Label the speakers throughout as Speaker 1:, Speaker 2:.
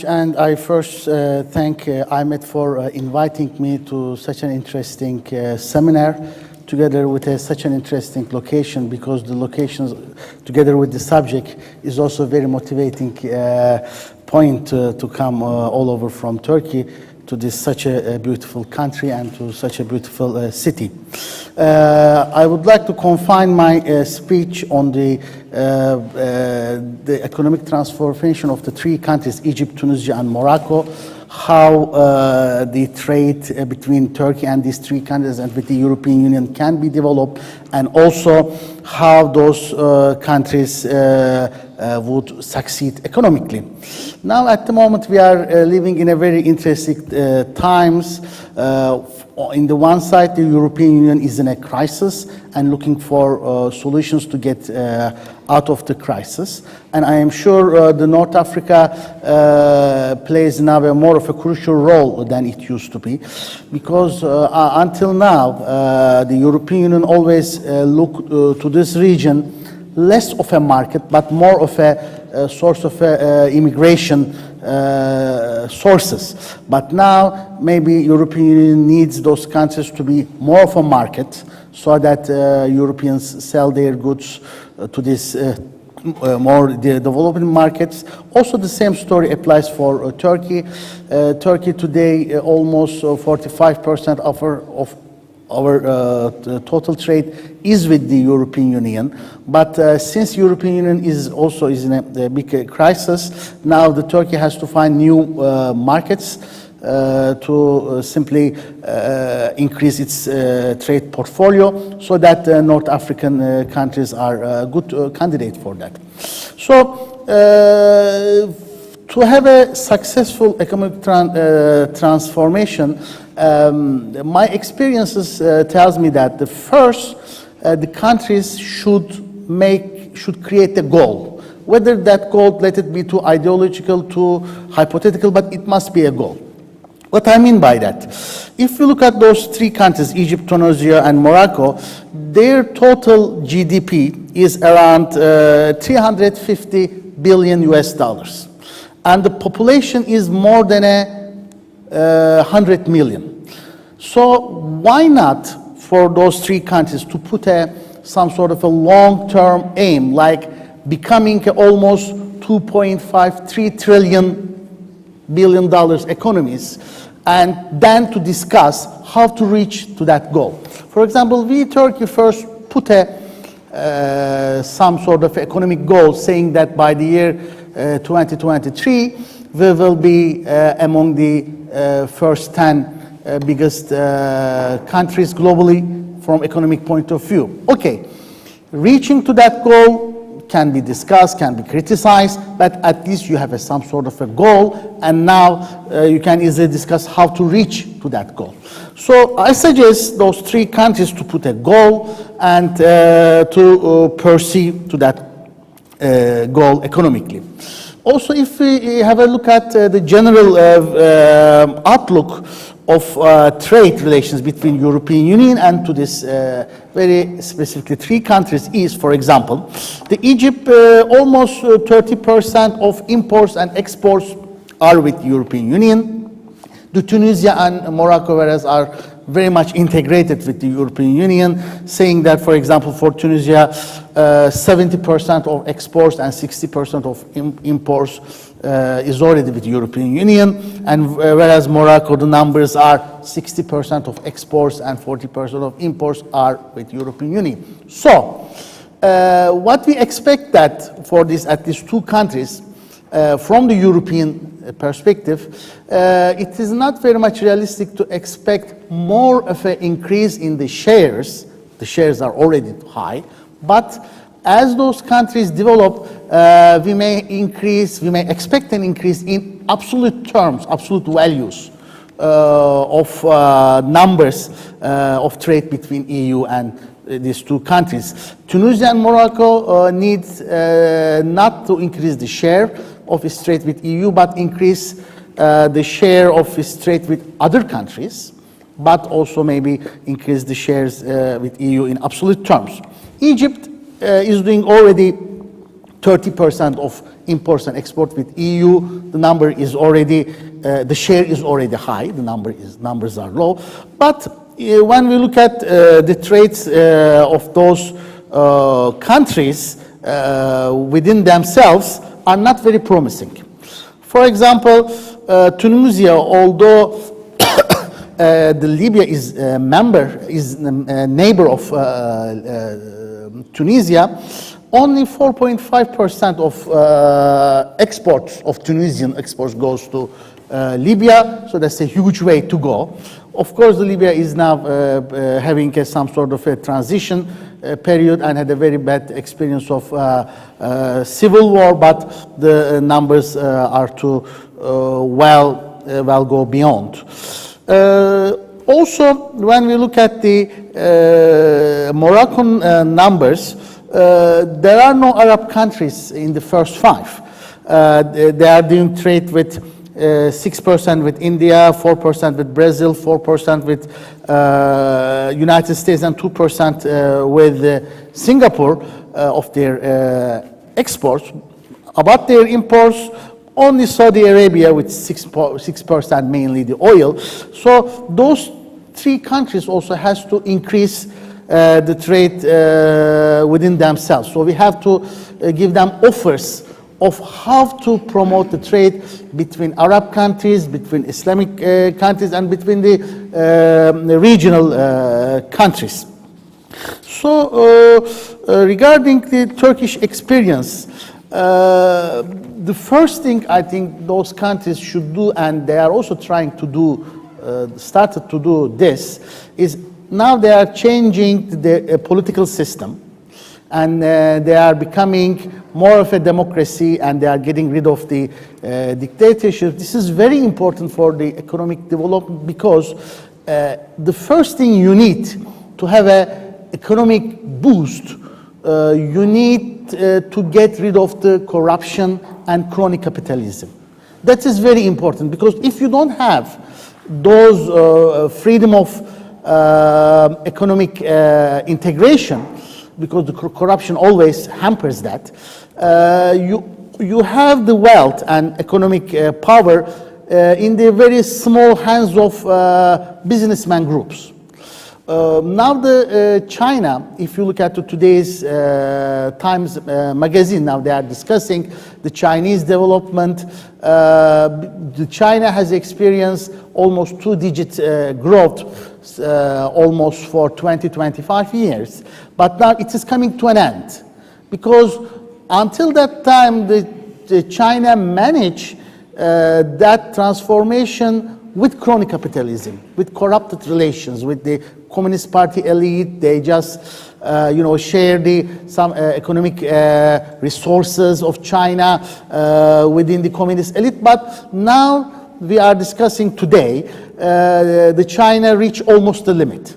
Speaker 1: And I first thank IEMed for inviting me to such an interesting seminar, together with such an interesting location, because the locations, together with the subject, is also a very motivating point to come all over from Turkey to this such a beautiful country and to such a beautiful city. I would like to confine my speech on the economic transformation of the three countries, Egypt, Tunisia, and Morocco, how the trade between Turkey and these three countries and with the European Union can be developed, and also how those countries would succeed economically. Now, at the moment, we are living in a very interesting times. In the one side, the European Union is in a crisis and looking for solutions to get out of the crisis. And I am sure the North Africa plays now a more of a crucial role than it used to be, because until now, the European Union always looked to this region less of a market, but more of a source of immigration sources. But now maybe European Union needs those countries to be more of a market, so that Europeans sell their goods to this more developing markets. Also, the same story applies for Turkey. Turkey today, almost 45% of our total trade is with the European Union, but since European Union is in a big crisis, now the Turkey has to find new markets to simply increase its trade portfolio, so that North African countries are a good candidate for that. So to have a successful economic transformation, my experiences tells me that the first, the countries should create a goal. Whether that goal, let it be too ideological, too hypothetical, but it must be a goal. What I mean by that, if you look at those three countries, Egypt, Tunisia, and Morocco, their total GDP is around 350 billion US dollars. And the population is more than 100 million. So why not for those three countries to put some sort of a long-term aim, like becoming almost 2.53 billion dollars economies, and then to discuss how to reach to that goal. For example, Turkey first put some sort of economic goal, saying that by the year 2023, we will be among the first 10 biggest countries globally from economic point of view. Okay, reaching to that goal can be discussed, can be criticized, but at least you have some sort of a goal, and now you can easily discuss how to reach to that goal. So I suggest those three countries to put a goal and to pursue to that goal economically. Also, if we have a look at the general outlook of trade relations between European Union and to this very specifically three countries is, for example, the Egypt, almost 30% of imports and exports are with European Union. The Tunisia and Morocco, whereas, are very much integrated with the European Union, saying that, for example, for Tunisia, 70% of exports and 60% of imports is already with the European Union, and whereas Morocco, the numbers are 60% of exports and 40% of imports are with European Union. So, what we expect that for these at least two countries, from the European perspective, it is not very much realistic to expect more of an increase in the shares. The shares are already high, but as those countries develop, we may expect an increase in absolute terms, absolute values of numbers of trade between EU and these two countries. Tunisia and Morocco needs not to increase the share of its trade with EU, but increase the share of its trade with other countries, but also maybe increase the shares with EU in absolute terms. Egypt is doing already 30% of imports and exports with EU. The number is already, the share is already high. The numbers are low. But when we look at the trades of those countries within themselves, are not very promising. For example, Tunisia, although the Libya is a neighbor of Tunisia, only 4.5% of exports of Tunisian exports goes to Libya, so that's a huge way to go. Of course, Libya is now having some sort of a transition period and had a very bad experience of civil war, but the numbers are to well go beyond. Also, when we look at the Moroccan numbers, there are no Arab countries in the first five. They are doing trade with 6% with India, 4% with Brazil, 4% with United States, and 2% with Singapore of their exports. About their imports, only Saudi Arabia with 6%, mainly the oil. So those three countries also has to increase the trade within themselves. So we have to give them offers of how to promote the trade between Arab countries, between Islamic countries, and between the regional countries. So regarding the Turkish experience, the first thing I think those countries should do, and they are also trying to do, started to do this, is now they are changing the political system, and they are becoming more of a democracy, and they are getting rid of the dictatorship. This is very important for the economic development, because the first thing you need to have an economic boost, you need to get rid of the corruption and crony capitalism. That is very important, because if you don't have those freedom of economic integration, because the corruption always hampers that, you have the wealth and economic power in the very small hands of businessman groups. Now the China, if you look at today's Times magazine, now they are discussing the Chinese development. The China has experienced almost two-digit growth almost for 20-25 years. But now it is coming to an end, because until that time, the China managed that transformation with crony capitalism, with corrupted relations, with the Communist Party elite. They just, share some economic resources of China within the communist elite. But now we are discussing today, the China reached almost the limit.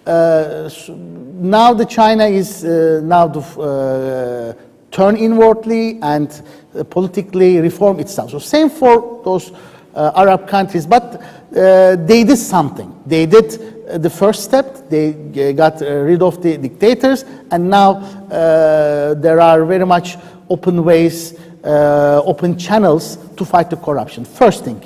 Speaker 1: Now the China is now to turn inwardly and politically reform itself. So same for those Arab countries, but they did something. They did the first step. They got rid of the dictators, and now there are very much open ways, open channels to fight the corruption. First thing.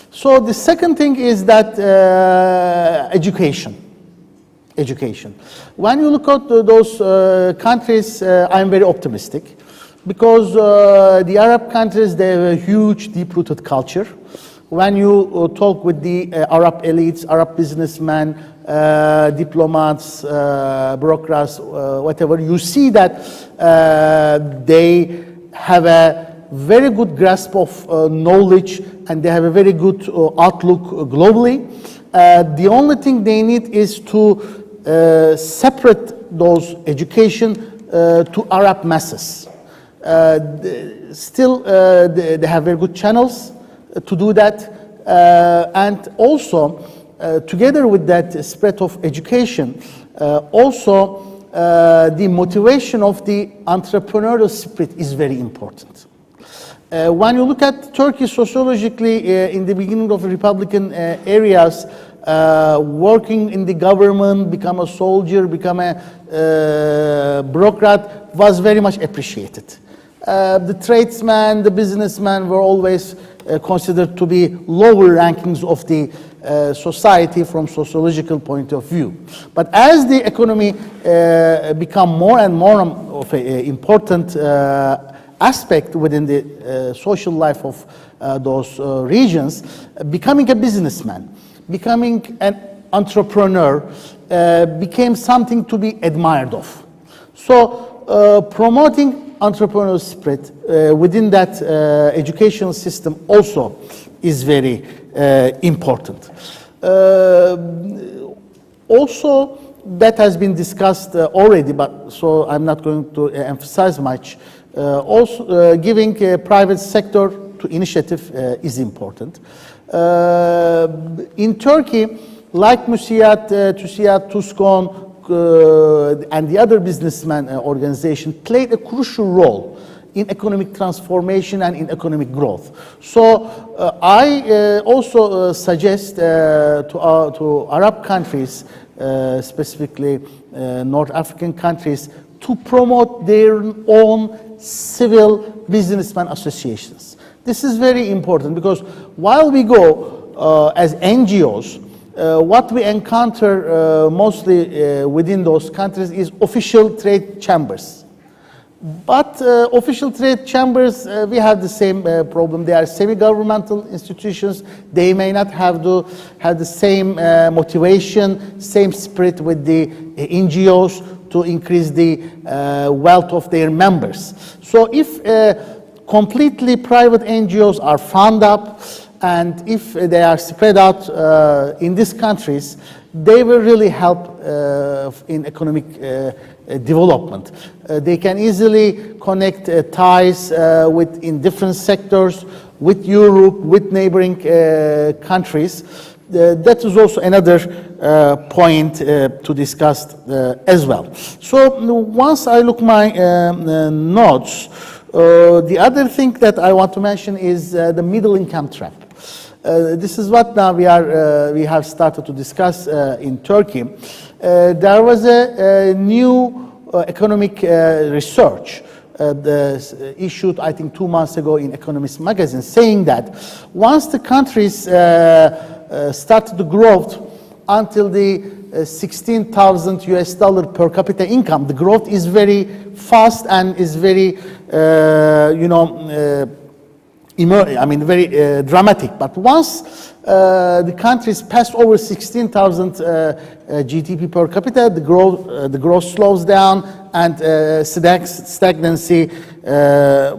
Speaker 1: So the second thing is that education. When you look at those countries, I'm very optimistic, because the Arab countries, they have a huge, deep-rooted culture. When you talk with the Arab elites, Arab businessmen, diplomats, bureaucrats, whatever, you see that they have a very good grasp of knowledge, and they have a very good outlook globally. The only thing they need is to separate those education to Arab masses. Still, they have very good channels to do that, and also together with that spread of education, also the motivation of the entrepreneurial spirit is very important. When you look at Turkey sociologically, in the beginning of the Republican areas, working in the government, become a soldier, become a bureaucrat, was very much appreciated. The tradesmen, the businessmen were always considered to be lower rankings of the society from sociological point of view. But as the economy become more and more of an important aspect within the social life of those regions, becoming a businessman, becoming an entrepreneur became something to be admired of. So promoting entrepreneurial spirit within that educational system also is very important. Also, that has been discussed already, but so I'm not going to emphasize much. Also, giving private sector to initiative is important. In Turkey, like MÜSIAD, TÜSİAD, TUSKON, and the other businessman organization played a crucial role in economic transformation and in economic growth. So I also suggest to Arab countries, specifically North African countries, to promote their own civil businessman associations. This is very important because while we go as NGOs, what we encounter mostly within those countries is official trade chambers. But official trade chambers, we have the same problem. They are semi-governmental institutions. They may not have the same motivation, same spirit with the NGOs to increase the wealth of their members. So if completely private NGOs are found up, and if they are spread out in these countries, they will really help in economic development. They can easily connect ties in different sectors with Europe, with neighboring countries. That is also another point to discuss as well. So once I look my notes, the other thing that I want to mention is the middle income trap. This is what now we have started to discuss in Turkey. There was a new economic research issued, I think, 2 months ago in Economist magazine, saying that once the countries started to grow until the $16,000 per capita income, the growth is very fast and is very, very dramatic. But once the countries passed over 16,000 GDP per capita, the growth slows down and stagnancy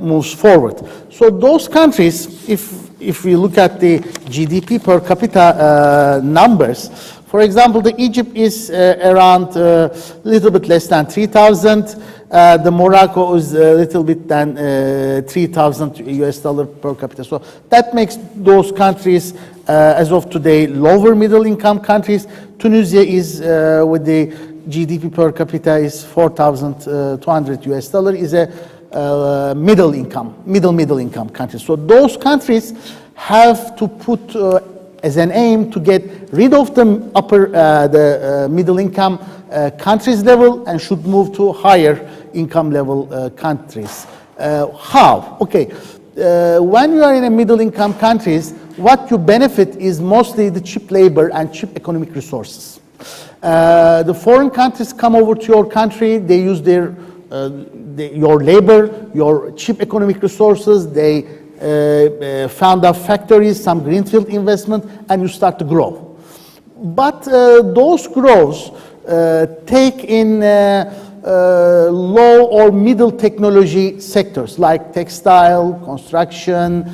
Speaker 1: moves forward. So those countries, if we look at the GDP per capita numbers, for example, the Egypt is around a little bit less than 3,000. The Morocco is a little bit than $3,000 per capita. So that makes those countries, as of today, lower middle income countries. Tunisia is, with the GDP per capita is $4,200, is a middle income country. So those countries have to put as an aim to get rid of the the middle income countries level and should move to higher income level countries. How? Okay, when you are in a middle income countries, what you benefit is mostly the cheap labor and cheap economic resources. The foreign countries come over to your country, they use your labor, your cheap economic resources, they found up factories, some greenfield investment, and you start to grow. But those growths take in low or middle technology sectors like textile, construction,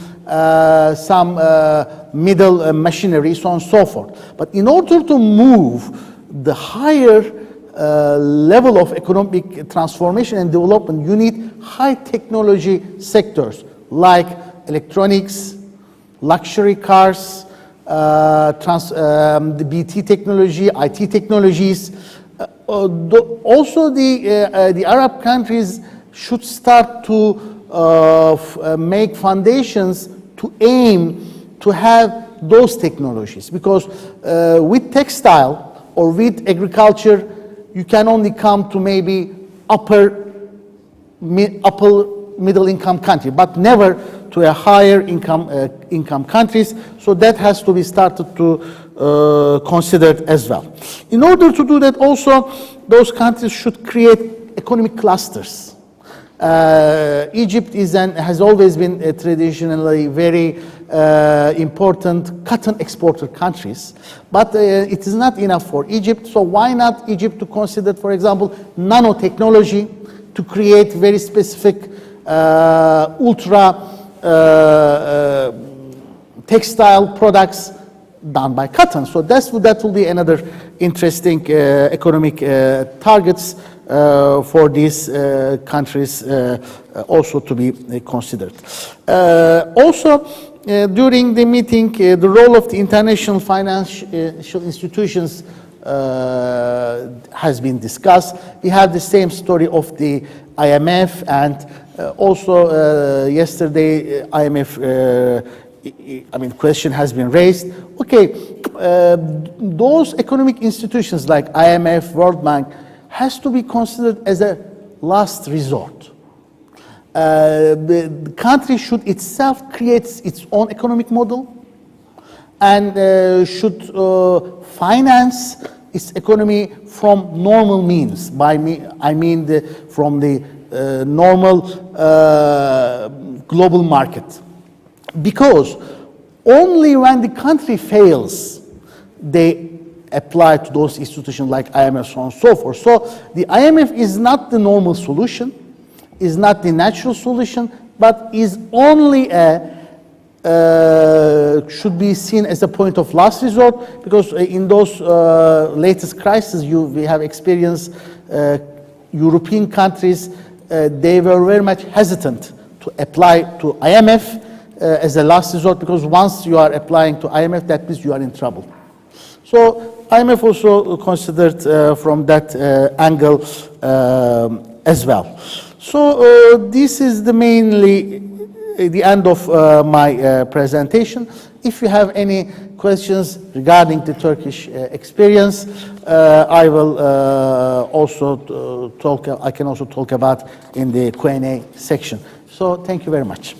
Speaker 1: some middle machinery, so on and so forth. But in order to move the higher level of economic transformation and development, you need high technology sectors like electronics, luxury cars, the BT technology, IT technologies. Also, the Arab countries should start to make foundations to aim to have those technologies, because with textile or with agriculture, you can only come to maybe upper middle income country, but never to a higher income countries. So that has to be started to considered as well. In order to do that also, those countries should create economic clusters. Egypt has always been traditionally very important cotton exporter countries, but it is not enough for Egypt. So why not Egypt to consider, for example, nanotechnology to create very specific ultra textile products done by cotton. So that will be another interesting economic targets for these countries also to be considered. Also, during the meeting, the role of the international financial institutions has been discussed. We have the same story of the IMF, and also yesterday IMF question has been raised. Okay, those economic institutions like IMF, World Bank has to be considered as a last resort. The country should itself create its own economic model and should finance its economy from normal means. I mean from the normal global market. Because only when the country fails, they apply to those institutions like IMF, so on and so forth. So the IMF is not the normal solution, is not the natural solution, but is only should be seen as a point of last resort, because in those latest crises we have experienced, European countries, they were very much hesitant to apply to IMF as a last resort, because once you are applying to IMF, that means you are in trouble. So IMF also considered from that angle as well. So this is mainly the end of my presentation. If you have any questions regarding the Turkish experience, I will also I can also talk about in the Q&A section. So thank you very much.